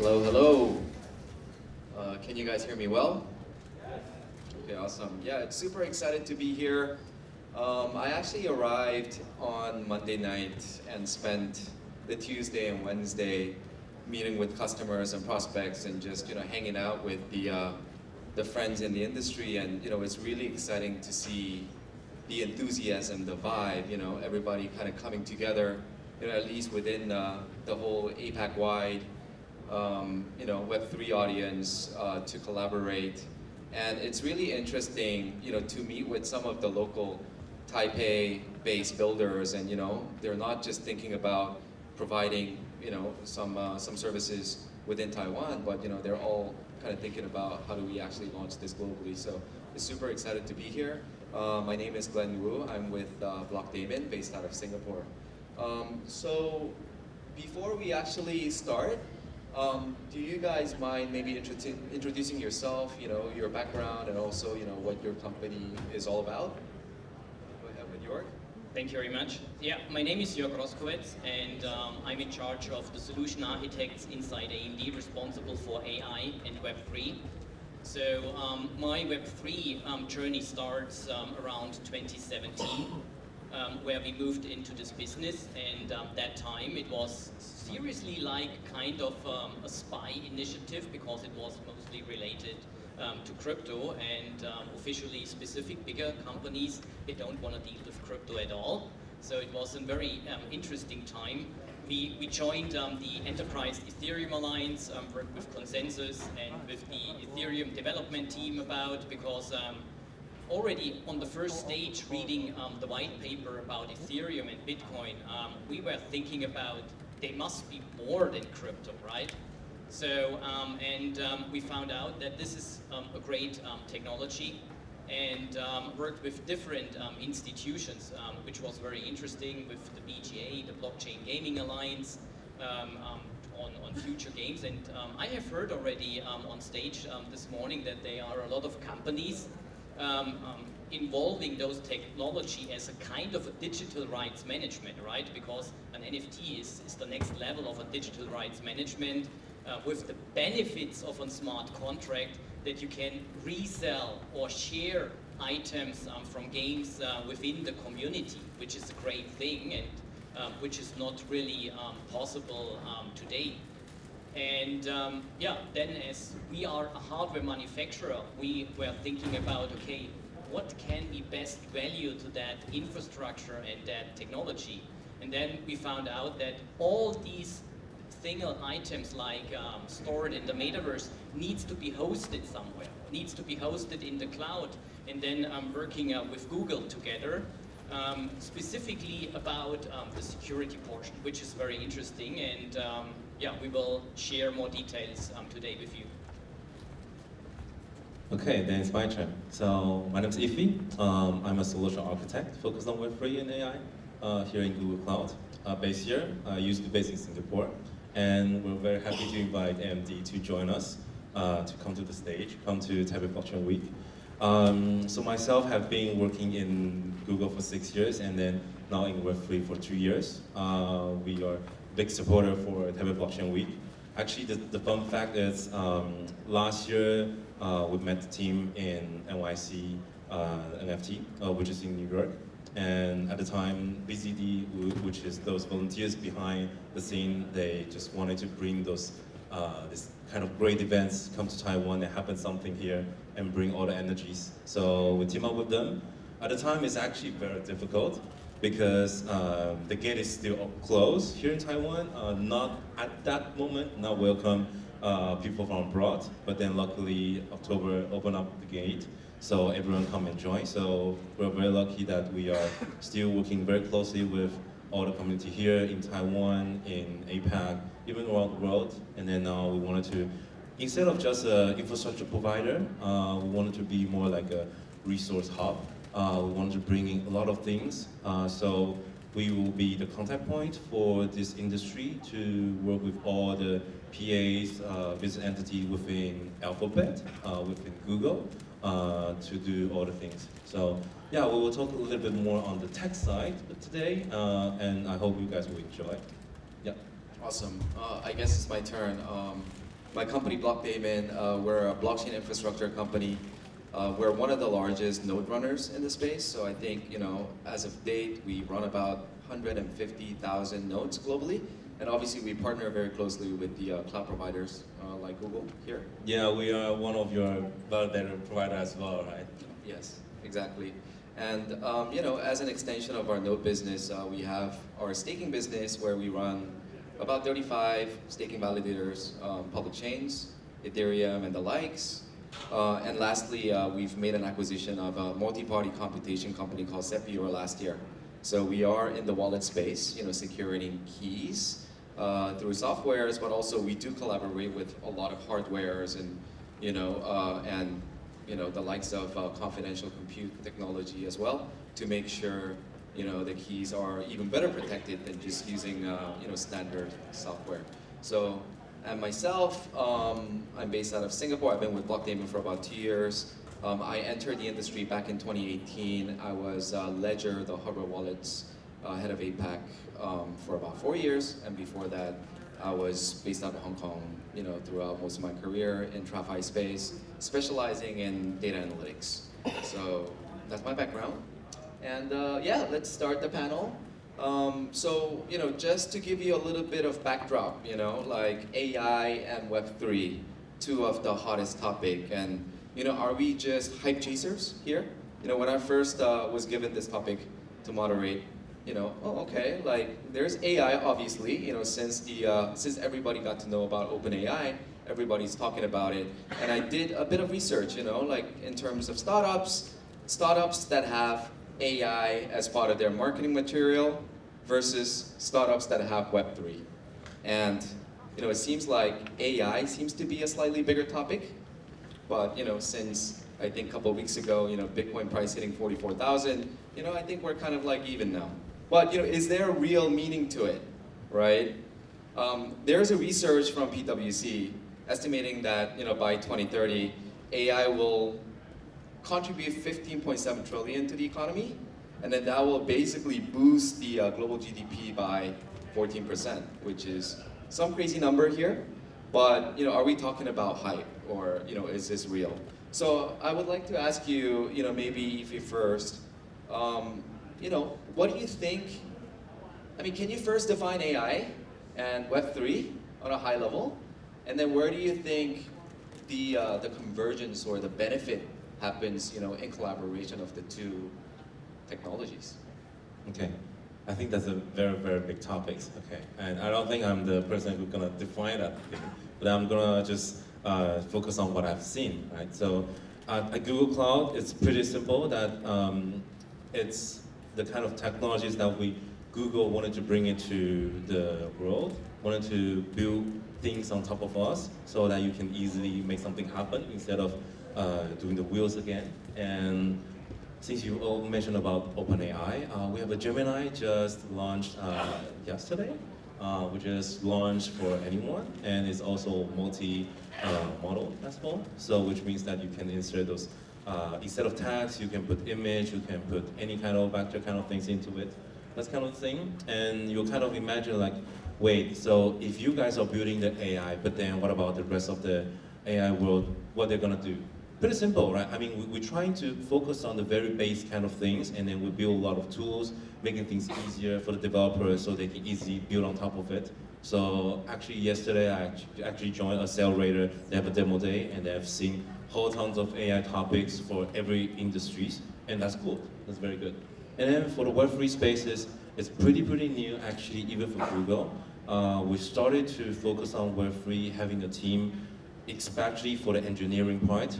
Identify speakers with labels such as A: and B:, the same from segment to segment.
A: Hello, hello. Can you guys hear me well? Okay, awesome. Yeah, it's super excited to be here. I actually arrived on Monday night and spent the Tuesday and Wednesday meeting with customers and prospects and just hanging out with the friends in the industry. And it's really exciting to see the enthusiasm, the vibe. Everybody kind of coming together. At least within the whole APAC-wide Web3 audience to collaborate. And it's really interesting, to meet with some of the local Taipei-based builders, and they're not just thinking about providing, some services within Taiwan, but they're all kind of thinking about how do we actually launch this globally. So it's super excited to be here. My name is Glenn Wu. I'm with Block Damon, based out of Singapore. So before we actually start, do you guys mind maybe introducing yourself, your background, and also, what your company is all about? Go ahead with York.
B: Thank you very much. Yeah, my name is Jörg Roskowitz, and I'm in charge of the solution architects inside AMD, responsible for AI and Web3. So my Web3 journey starts around 2017. Where we moved into this business, and that time it was seriously like kind of a spy initiative, because it was mostly related to crypto, and officially specific bigger companies, they don't want to deal with crypto at all. So it was a very interesting time. We joined the Enterprise Ethereum Alliance, worked with Consensus and with the Ethereum development team because already on the first stage, reading the white paper about Ethereum and Bitcoin, we were thinking about they must be more than crypto, right? So, we found out that this is a great technology, and worked with different institutions, which was very interesting, with the BGA, the Blockchain Gaming Alliance, on future games. And I have heard already on stage this morning that there are a lot of companies involving those technology as a kind of a digital rights management, right? Because an NFT is the next level of a digital rights management, with the benefits of a smart contract that you can resell or share items from games within the community, which is a great thing, and which is not really possible today. And then as we are a hardware manufacturer, we were thinking about, okay, what can we best value to that infrastructure and that technology? And then we found out that all these single items, like stored in the metaverse, needs to be hosted somewhere, needs to be hosted in the cloud. And then working with Google together, specifically about the security portion, which is very interesting, and we will share more details today with you.
C: Okay, then it's my turn. So my name is Ify. I'm a solution architect focused on Web3 and AI here in Google Cloud. Based here, I used to be based in Singapore, and we're very happy to invite AMD to join us to come to the stage, come to Taipei Blockchain Week. So myself have been working in Google for 6 years, and then now in Web3 for 2 years. We are big supporter for Taipei Blockchain Week. Actually, the fun fact is last year we met the team in NYC NFT, which is in New York. And at the time, BZD, which is those volunteers behind the scene, they just wanted to bring those this kind of great events come to Taiwan and happen something here and bring all the energies. So we team up with them. At the time, it's actually very difficult because the gate is still closed here in Taiwan. Not at that moment, not welcome people from abroad. But then luckily, October opened up the gate, so everyone come and join. So we're very lucky that we are still working very closely with all the community here in Taiwan, in APAC, even around the world. And then now we wanted to, instead of just an infrastructure provider, we wanted to be more like a resource hub. We wanted to bring in a lot of things. So we will be the contact point for this industry to work with all the PAs, business entity within Alphabet, within Google, to do all the things. So yeah, we will talk a little bit more on the tech side today, and I hope you guys will enjoy. Yeah.
A: Awesome. I guess it's my turn. my company, Blockdaemon, we're a blockchain infrastructure company. We're one of the largest node runners in the space. So I think, as of date, we run about 150,000 nodes globally. And obviously, we partner very closely with the cloud providers like Google here.
C: Yeah, we are one of your validator provider as well, right?
A: Yes, exactly. And as an extension of our node business, we have our staking business where we run about 35 staking validators, public chains, Ethereum and the likes. And lastly, we've made an acquisition of a multi-party computation company called Zephyr last year. So we are in the wallet space, securing keys through softwares, but also we do collaborate with a lot of hardwares and the likes of confidential compute technology as well to make sure the keys are even better protected than just using standard software. So, and myself, I'm based out of Singapore. I've been with Blockdaemon for about 2 years. I entered the industry back in 2018. I was Ledger, the hardware wallets head of APAC for about 4 years, and before that, I was based out of Hong Kong, throughout most of my career in TradFi space, specializing in data analytics. So that's my background. And yeah, let's start the panel. So, just to give you a little bit of backdrop, like AI and Web3, two of the hottest topic. And, are we just hype chasers here? When I first was given this topic to moderate, oh, okay, like there's AI, obviously, since everybody got to know about OpenAI, everybody's talking about it. And I did a bit of research, like in terms of startups that have AI as part of their marketing material versus startups that have Web3. And, it seems like AI seems to be a slightly bigger topic, but, since I think a couple of weeks ago, Bitcoin price hitting 44,000, I think we're kind of like even now. But is there a real meaning to it, right? There's a research from PwC estimating that by 2030, AI will contribute 15.7 trillion to the economy, and then that will basically boost the global GDP by 14%, which is some crazy number here. But are we talking about hype, or is this real? So I would like to ask you, maybe if you first. What do you think? I mean, can you first define AI and Web3 on a high level? And then where do you think the convergence or the benefit happens, in collaboration of the two technologies?
C: Okay, I think that's a very, very big topic. Okay, and I don't think I'm the person who's gonna define that thing, but I'm gonna just focus on what I've seen, right? So at Google Cloud, it's pretty simple that it's the kind of technologies that Google wanted to bring into the world, wanted to build things on top of us so that you can easily make something happen instead of doing the wheels again. And since you all mentioned about OpenAI, we have a Gemini just launched yesterday. We just launched for anyone, and it's also multi-model as well. So which means that you can insert those, instead of text, you can put image, you can put any kind of vector kind of things into it. That kind of thing. And you'll kind of imagine like, wait, so if you guys are building the AI, but then what about the rest of the AI world, what they're gonna do? Pretty simple, right? I mean, we're trying to focus on the very base kind of things, and then we build a lot of tools, making things easier for the developers so they can easily build on top of it. So actually yesterday, I actually joined Accelerator. They have a demo day, and they have seen whole tons of AI topics for every industries, and that's cool. That's very good. And then for the Web3 spaces, it's pretty new actually, even for Google. We started to focus on Web3, having a team, especially for the engineering part,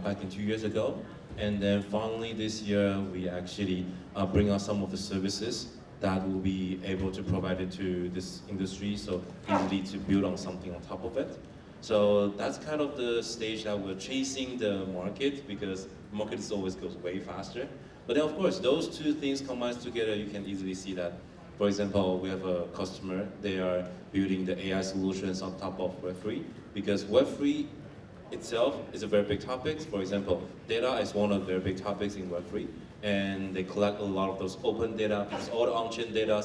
C: back in 2 years ago. And then finally this year, we actually bring out some of the services that will be able to provide it to this industry, so easily to build on something on top of it. So that's kind of the stage that we're chasing the market, because the market always goes way faster. But then of course, those two things combined together, you can easily see that. For example, we have a customer, they are building the AI solutions on top of Web3, because Web3 itself is a very big topic. For example, data is one of the very big topics in Web3, and they collect a lot of those open data, because all the on-chain data,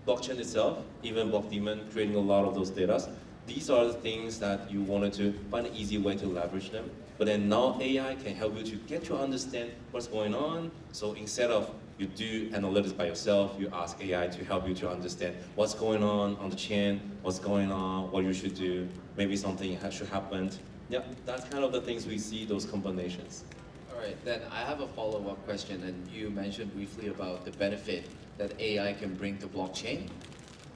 C: blockchain itself, even Blockdaemon creating a lot of those data, these are the things that you wanted to find an easy way to leverage them. But then now AI can help you to get to understand what's going on. So instead of you do analytics by yourself, you ask AI to help you to understand what's going on the chain, what's going on, what you should do, maybe something should happen. Yeah, that's kind of the things we see, those combinations.
A: All right, then I have a follow-up question, and you mentioned briefly about the benefit that AI can bring to blockchain.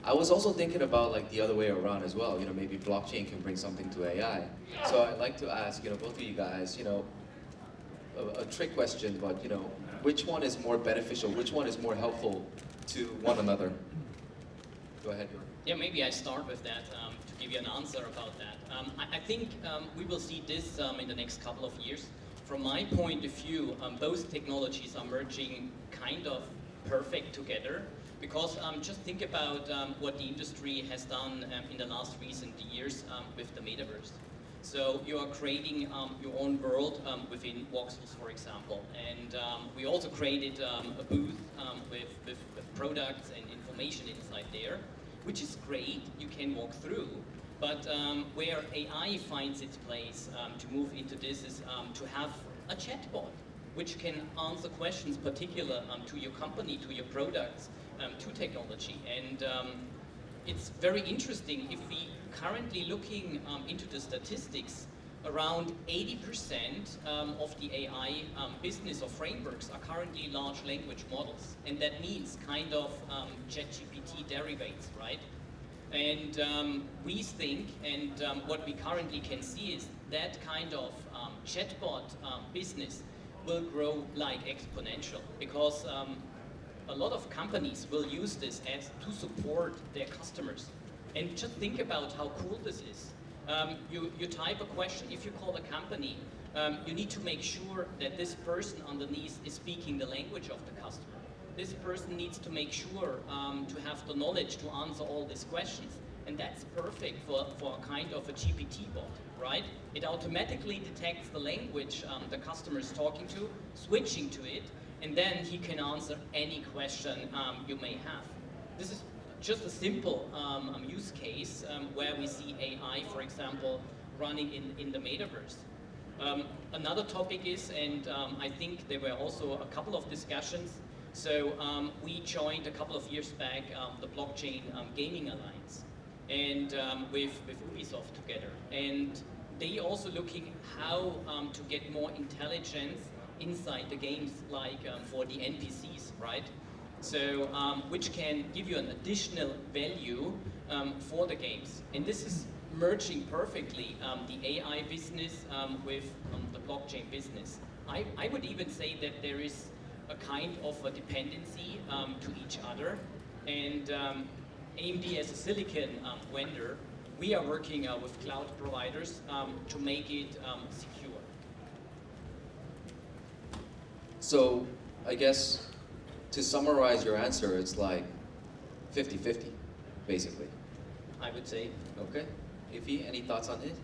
A: I was also thinking about like the other way around as well. Maybe blockchain can bring something to AI. So I'd like to ask, both of you guys, a trick question, but which one is more beneficial? Which one is more helpful to one another? Go ahead, Jordan.
B: Yeah, maybe I start with that to give you an answer about that. I think we will see this in the next couple of years. From my point of view, both technologies are merging kind of perfect together, because just think about what the industry has done in the last recent years with the metaverse. So you are creating your own world within voxels, for example, and we also created a booth with products and information inside there, which is great. You can walk through, but where AI finds its place to move into this is to have a chatbot which can answer questions particular to your company, to your products, to technology. And it's very interesting. If we currently looking into the statistics, around 80% of the AI business or frameworks are currently large language models. And that means kind of ChatGPT derivatives, right? And we think, and what we currently can see is that kind of chatbot business will grow like exponential, because a lot of companies will use this as to support their customers. And just think about how cool this is. You type a question. If you call a company, you need to make sure that this person underneath is speaking the language of the customer. This person needs to make sure to have the knowledge to answer all these questions. And that's perfect for a kind of a GPT bot, right? It automatically detects the language the customer is talking to, switching to it, and then he can answer any question you may have. This is just a simple use case where we see AI, for example, running in the metaverse. Another topic is, and I think there were also a couple of discussions. So we joined a couple of years back the Blockchain Gaming Alliance, and with Ubisoft together. And they also looking how to get more intelligence inside the games, like for the NPCs, right? So which can give you an additional value for the games. And this is merging perfectly the AI business with the blockchain business. I would even say that there is a kind of a dependency to each other. And AMD as a silicon vendor, we are working with cloud providers to make it secure.
A: So I guess to summarize your answer, it's like 50-50, basically.
B: I would say.
A: Okay. Ify, any thoughts on it?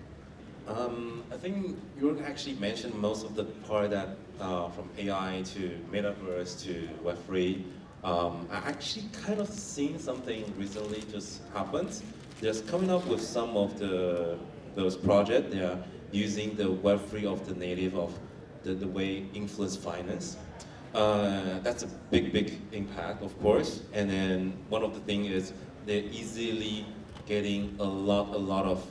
C: I think you actually mentioned most of the part that from AI to metaverse to Web3. I actually kind of seen something recently just happened. Just coming up with some of those projects. They are using the Web3 of the native of the way influence finance. That's a big impact, of course. And then one of the things is they're easily getting a lot of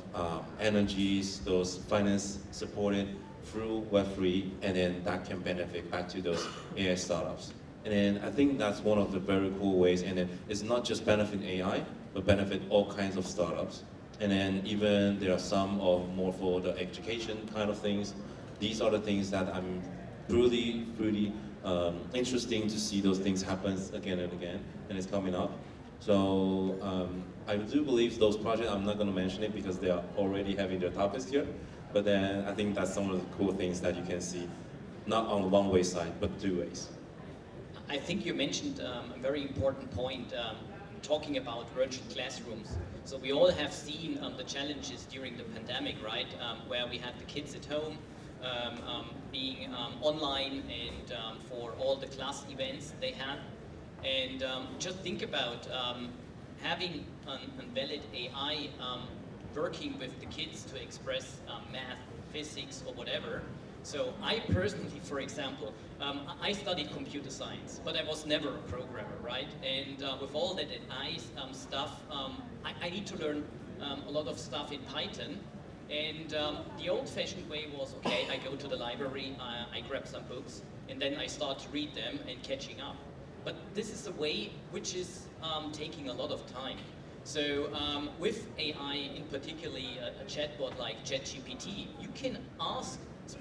C: energies, those finance supported through Web3, and then that can benefit back to those AI startups. And then I think that's one of the very cool ways, and then it's not just benefit AI, but benefit all kinds of startups. And then even there are some of more for the education kind of things. These are the things that I'm really interesting to see those things happen again and again, and it's coming up. So I do believe those projects, I'm not going to mention it because they are already having their topics here, but then I think that's some of the cool things that you can see, not on the one-way side, but two ways.
B: I think you mentioned a very important point, talking about virtual classrooms. So we all have seen the challenges during the pandemic, right? Where we had the kids at home, being online, and for all the class events they had. And just think about having a valid AI working with the kids to express math, physics, or whatever. So I personally, for example, I studied computer science, but I was never a programmer, right? And with all that AI stuff, I need to learn a lot of stuff in Python. And the old-fashioned way was, okay, I go to the library, I grab some books, and then I start to read them and catching up. But this is a way which is taking a lot of time. So with AI, in particularly a chatbot like ChatGPT, you can ask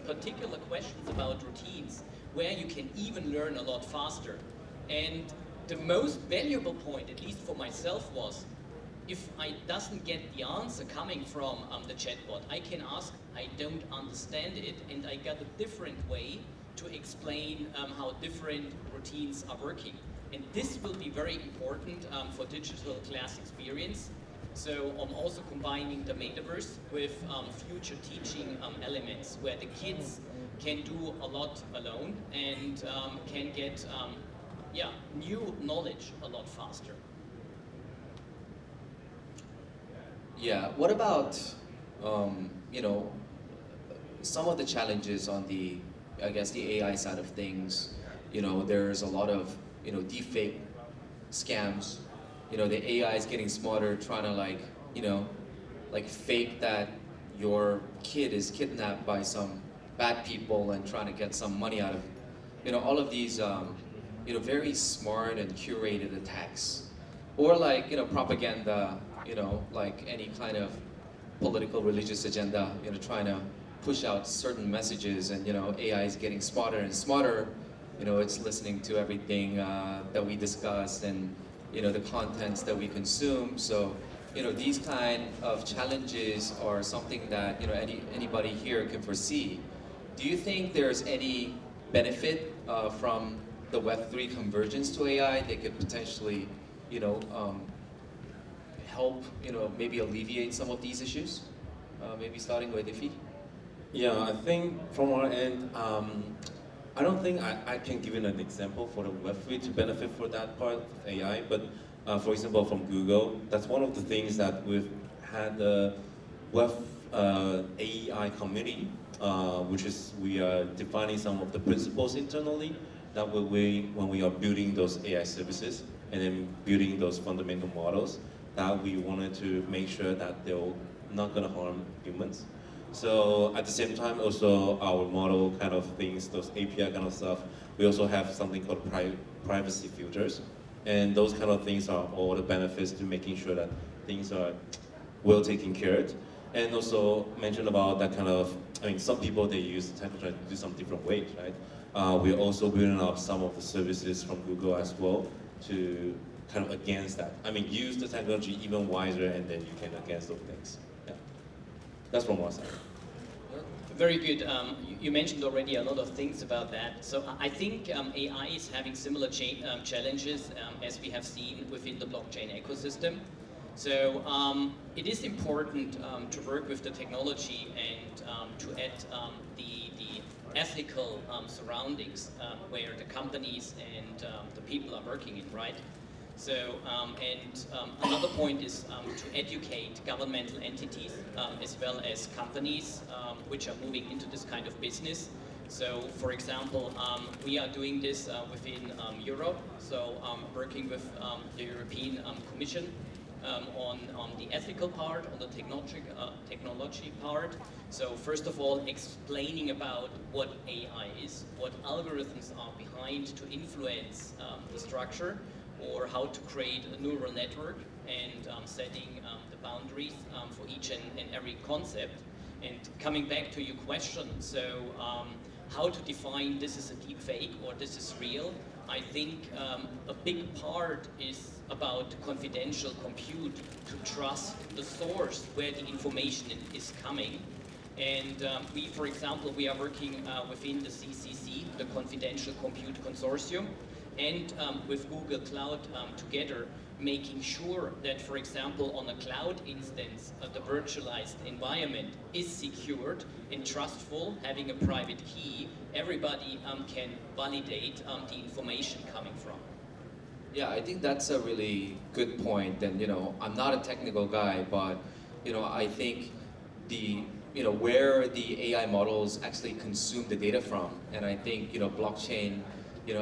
B: particular questions about routines where you can even learn a lot faster. And the most valuable point, at least for myself, was if I doesn't get the answer coming from the chatbot, I can ask, I don't understand it, and I got a different way to explain how different routines are working. And this will be very important for digital class experience. So I'm also combining the metaverse with future teaching elements where the kids can do a lot alone and can get new knowledge a lot faster.
A: Yeah, what about, some of the challenges on the, I guess, the AI side of things? There's a lot of, deepfake scams. The AI is getting smarter, trying to fake that your kid is kidnapped by some bad people and trying to get some money out of, all of these, very smart and curated attacks. Or propaganda, like any kind of political religious agenda, trying to push out certain messages, and AI is getting smarter and smarter. It's listening to everything that we discuss and the contents that we consume. So these kind of challenges are something that anybody here can foresee. Do you think there's any benefit from the Web3 convergence to AI that could potentially help maybe alleviate some of these issues? Maybe starting with Ifi.
C: Yeah, I think from our end, I don't think I can give you an example for the Web3 to benefit for that part of AI, but for example, from Google, that's one of the things that we've had the Web AI community, which is we are defining some of the principles internally that when we are building those AI services and then building those fundamental models, that we wanted to make sure that they're not going to harm humans. So at the same time, also our model kind of things, those API kind of stuff, we also have something called privacy filters. And those kind of things are all the benefits to making sure that things are well taken care of. And also mention about that kind of, some people, they use the technology to do some different ways, right? We're also building up some of the services from Google as well to kind of against that. Use the technology even wiser, and then you can against those things. Yeah. That's from our side.
B: Very good. You mentioned already a lot of things about that. So I think AI is having similar challenges as we have seen within the blockchain ecosystem. So it is important to work with the technology and to add the ethical surroundings where the companies and the people are working in, right? So, another point is to educate governmental entities as well as companies which are moving into this kind of business. So, for example, we are doing this within Europe, so working with the European Commission on the ethical part, on the technology part. So first of all, explaining about what AI is, what algorithms are behind to influence the structure, or how to create a neural network, and setting the boundaries for each and every concept. And coming back to your question, so how to define this is a deep fake or this is real, I think a big part is about confidential compute, to trust the source where the information is coming. And we, for example, we are working within the CCC, the Confidential Compute Consortium, and with Google Cloud together, making sure that, for example, on a cloud instance, the virtualized environment is secured and trustful, having a private key. Everybody can validate the information coming from.
A: Yeah, I think that's a really good point. And I'm not a technical guy, but I think the where the AI models actually consume the data from, and I think blockchain,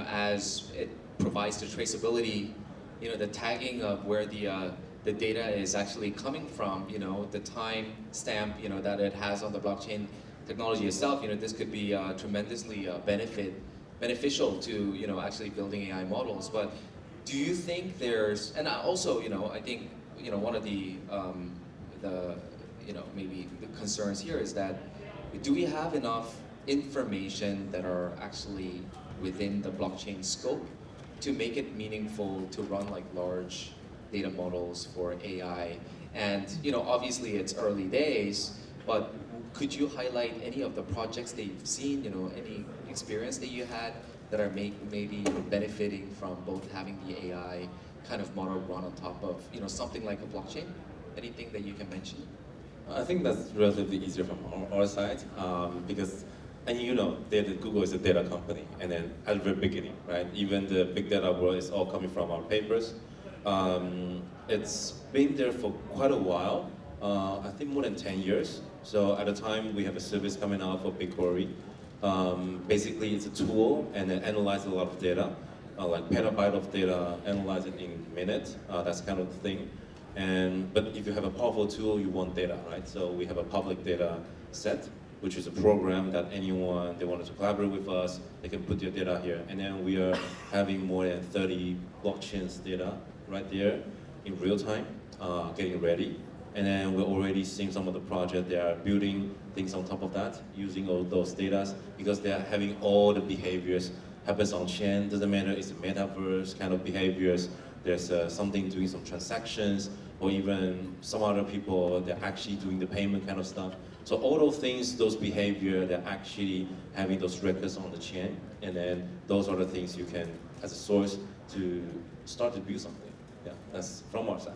A: as it provides the traceability, the tagging of where the data is actually coming from, the time stamp, that it has on the blockchain technology itself, this could be tremendously beneficial to, actually building AI models. But do you think there's, and also, I think, one of the maybe the concerns here is that, do we have enough information that are actually within the blockchain scope to make it meaningful to run like large data models for AI? And obviously it's early days, but could you highlight any of the projects that you've seen, any experience that you had that are maybe benefiting from both having the AI kind of model run on top of something like a blockchain? Anything that you can mention?
C: I think that's relatively easier from our side because, and Google is a data company, and then at the very beginning, right? Even the big data world is all coming from our papers. It's been there for quite a while. I think more than 10 years. So at the time, we have a service coming out for BigQuery. Basically, it's a tool and it analyzes a lot of data, like petabyte of data, analyze it in minutes. That's kind of the thing. But if you have a powerful tool, you want data, right? So we have a public data set, which is a program that anyone they wanted to collaborate with us, they can put their data here. And then we are having more than 30 blockchains data right there in real time, getting ready. And then we're already seeing some of the projects, they are building things on top of that, using all those data, because they are having all the behaviors happens on chain, doesn't matter, it's a metaverse kind of behaviors, there's something doing some transactions, or even some other people, they're actually doing the payment kind of stuff. So all those things, those behavior, they're actually having those records on the chain, and then those are the things you can, as a source, to start to build something. Yeah, that's from our side.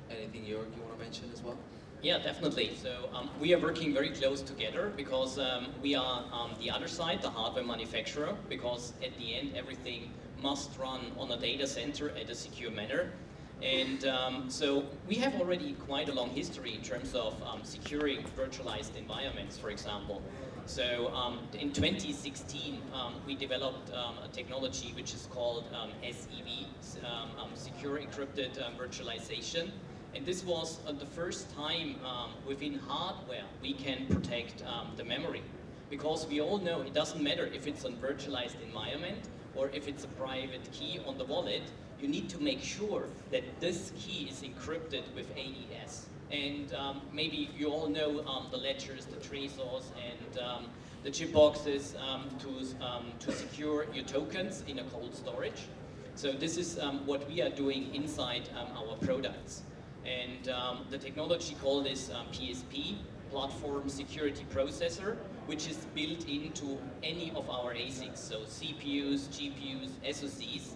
A: Anything, Jörg, you want to mention as well?
B: Yeah, definitely. So we are working very close together because we are the other side, the hardware manufacturer, because at the end everything must run on a data center at a secure manner. And so we have already quite a long history in terms of securing virtualized environments, for example. So in 2016, we developed a technology which is called SEV, Secure Encrypted Virtualization. And this was the first time within hardware we can protect the memory. Because we all know it doesn't matter if it's a virtualized environment or if it's a private key on the wallet, you need to make sure that this key is encrypted with AES. And maybe you all know the ledgers, the tracers, and the chip boxes to secure your tokens in a cold storage. So this is what we are doing inside our products. And the technology called is PSP, Platform Security Processor, which is built into any of our ASICs, so CPUs, GPUs, SoCs.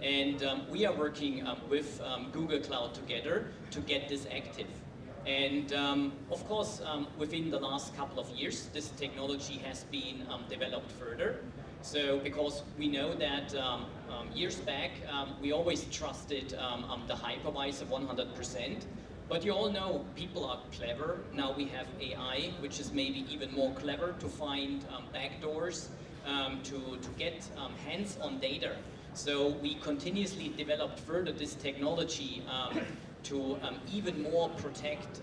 B: And we are working with Google Cloud together to get this active. And of course, within the last couple of years, this technology has been developed further. So because we know that years back, we always trusted the hypervisor 100%. But you all know people are clever. Now we have AI, which is maybe even more clever to find backdoors, to get hands-on data. So we continuously developed further this technology to even more protect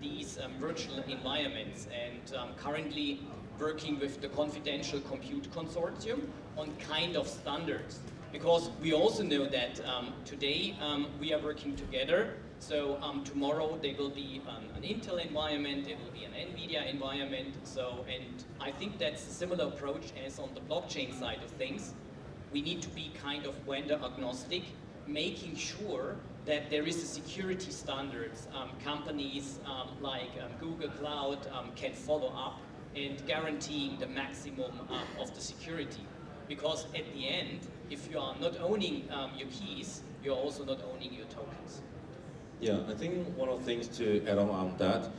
B: these virtual environments, and currently working with the Confidential Compute Consortium on kind of standards. Because we also know that today we are working together, so tomorrow there will be an Intel environment, there will be an NVIDIA environment, and I think that's a similar approach as on the blockchain side of things. We need to be kind of vendor agnostic, making sure that there is a security standards companies like Google Cloud can follow up and guaranteeing the maximum of the security. Because at the end, if you are not owning your keys, you're also not owning your tokens.
C: Yeah, I think one of the things to add on that,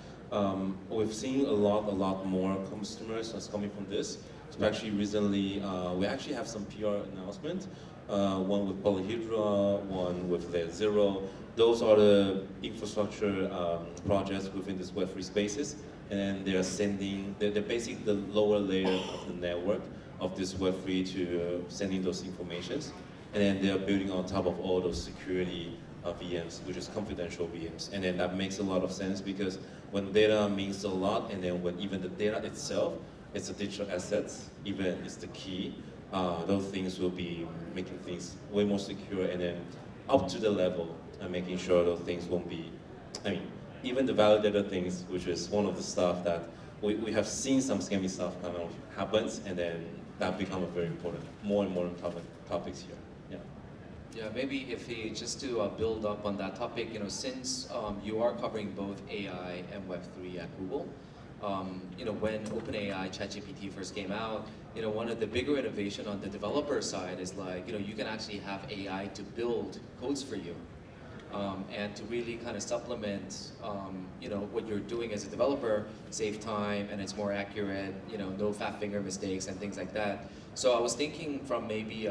C: we've seen a lot more customers that's coming from this. Especially recently, we actually have some PR announcement. one with Polyhedra, one with Layer 0. Those are the infrastructure projects within this Web3 spaces, and they are they're basically the lower layer of the network of this Web3 to sending those informations, and then they are building on top of all those security VMs, which is confidential VMs, and then that makes a lot of sense because when data means a lot, and then when even the data itself, it's a digital assets, even it's the key, those things will be making things way more secure and then up to the level and making sure those things won't be, I mean, even the validated things, which is one of the stuff that we have seen some scammy stuff kind of happens, and then that become a very important, more and more topics here. Yeah.
A: Yeah, maybe if he, just to build up on that topic, since you are covering both AI and Web3 at Google, when OpenAI, ChatGPT first came out, one of the bigger innovation on the developer side is like, you can actually have AI to build codes for you. And to really kind of supplement, what you're doing as a developer, save time, and it's more accurate, no fat finger mistakes and things like that. So I was thinking from maybe,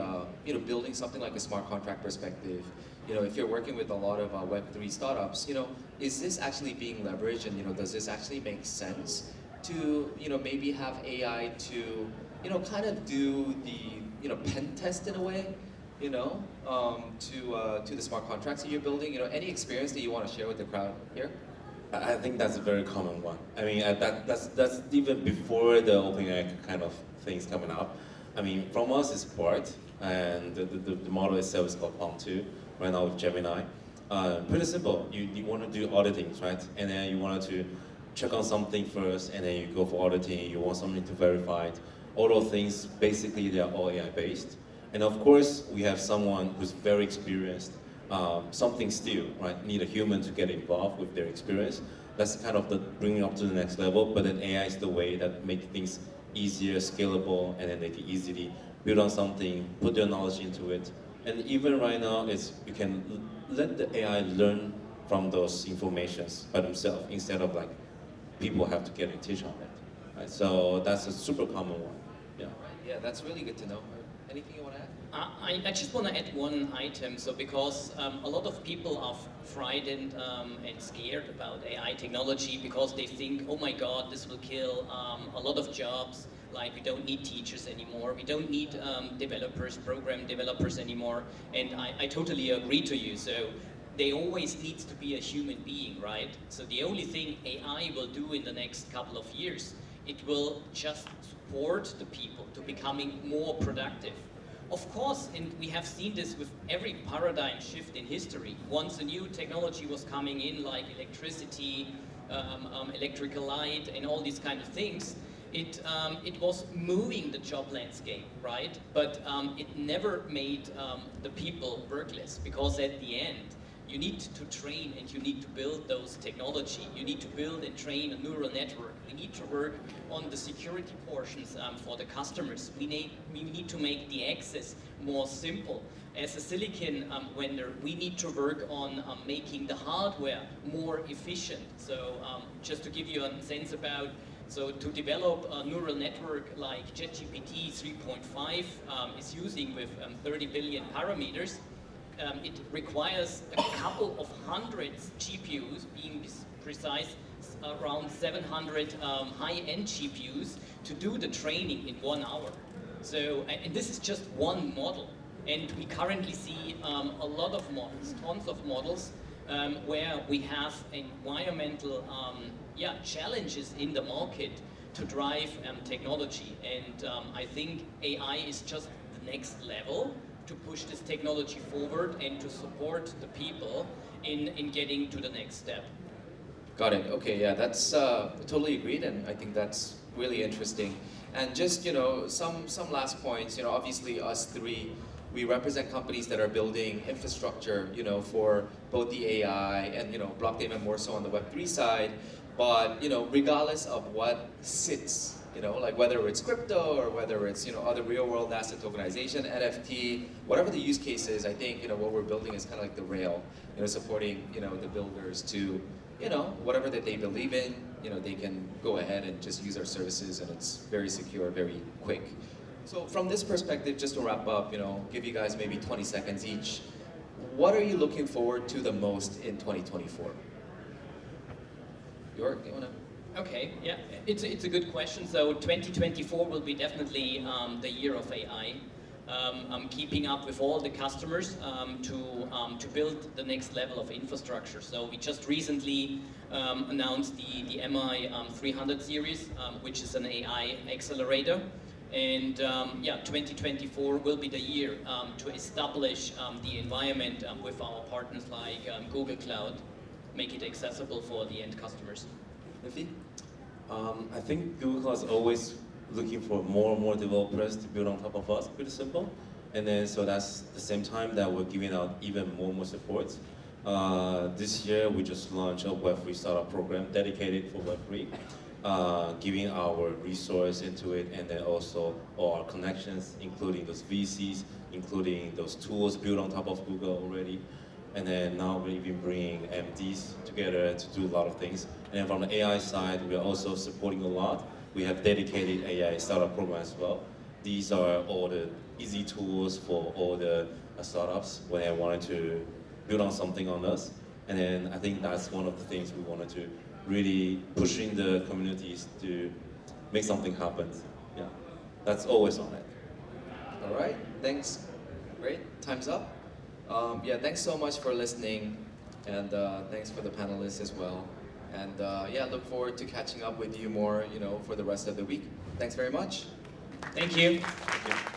A: building something like a smart contract perspective, if you're working with a lot of Web3 startups, is this actually being leveraged, and does this actually make sense to, maybe have AI to, kind of do the, pen test in a way? To the smart contracts that you're building? Any experience that you want to share with the crowd here?
C: I think that's a very common one. I mean, that's even before the OpenAI kind of things coming up. I mean, from us it's BART, and the model itself is called Palm 2, right now with Gemini. Pretty simple. You want to do auditings, right? And then you wanted to check on something first, and then you go for auditing, you want something to verify it. All those things, basically, they are all AI based. And of course, we have someone who's very experienced, something still, right? Need a human to get involved with their experience. That's kind of the bringing up to the next level, but then AI is the way that make things easier, scalable, and then they can easily build on something, put their knowledge into it. And even right now, you can let the AI learn from those informations by themselves, instead of like, people have to get and teach on it. Right? So that's a super common one, yeah.
A: Yeah, that's really good to know. Anything you want to add?
B: I just want to add one item. So because a lot of people are frightened and scared about AI technology because they think, oh my God, this will kill a lot of jobs. Like we don't need teachers anymore. We don't need developers, program developers anymore. And I totally agree to you. So there always needs to be a human being, right? So the only thing AI will do in the next couple of years, it will just support the people to becoming more productive. Of course, and we have seen this with every paradigm shift in history. Once a new technology was coming in, like electricity, electrical light, and all these kind of things, it was moving the job landscape, right? But it never made the people workless, because at the end, you need to train and you need to build those technology. You need to build and train a neural network. We need to work on the security portions for the customers. We need to make the access more simple. As a silicon vendor, we need to work on making the hardware more efficient. So just to give you a sense about, so to develop a neural network like ChatGPT 3.5 is using with 30 billion parameters, it requires a couple of hundreds GPUs, being precise, around 700 high-end GPUs to do the training in 1 hour. So, and this is just one model. And we currently see a lot of models, tons of models, where we have environmental challenges in the market to drive technology. And I think AI is just the next level to push this technology forward and to support the people in getting to the next step.
A: Got it. Okay, yeah, that's totally agreed, and I think that's really interesting. And just some last points. Obviously, us three, we represent companies that are building infrastructure, for both the AI and blockchain, and more so on the Web3 side. But regardless of what sits, like whether it's crypto or whether it's other real-world asset tokenization, NFT, whatever the use case is, I think what we're building is kind of like the rail, supporting the builders to whatever that they believe in, they can go ahead and just use our services, and it's very secure, very quick. So from this perspective, just to wrap up, give you guys maybe 20 seconds each. What are you looking forward to the most in 2024? York, you wanna?
B: Okay, yeah, it's a good question. So 2024 will be definitely the year of AI. I'm keeping up with all the customers to build the next level of infrastructure. So we just recently announced the MI 300 series, which is an AI accelerator. And yeah, 2024 will be the year to establish the environment with our partners like Google Cloud, make it accessible for the end customers.
A: Niffy?
C: I think Google Cloud is always looking for more and more developers to build on top of us, pretty simple. And then so that's the same time that we're giving out even more and more support. This year we just launched a Web3 startup program dedicated for Web3, giving our resource into it, and then also all our connections, including those VCs, including those tools built on top of Google already. And then now we're even bringing MDs together to do a lot of things. And then from the AI side, we're also supporting a lot. We have dedicated AI startup program as well. These are all the easy tools for all the startups when they wanted to build on something on us. And then I think that's one of the things we wanted to really pushing the communities to make something happen. Yeah, that's always on it.
A: All right, thanks. Great, time's up. Yeah, thanks so much for listening, and thanks for the panelists as well. And yeah, look forward to catching up with you more, for the rest of the week. Thanks very much.
B: Thank you.
A: Thank you.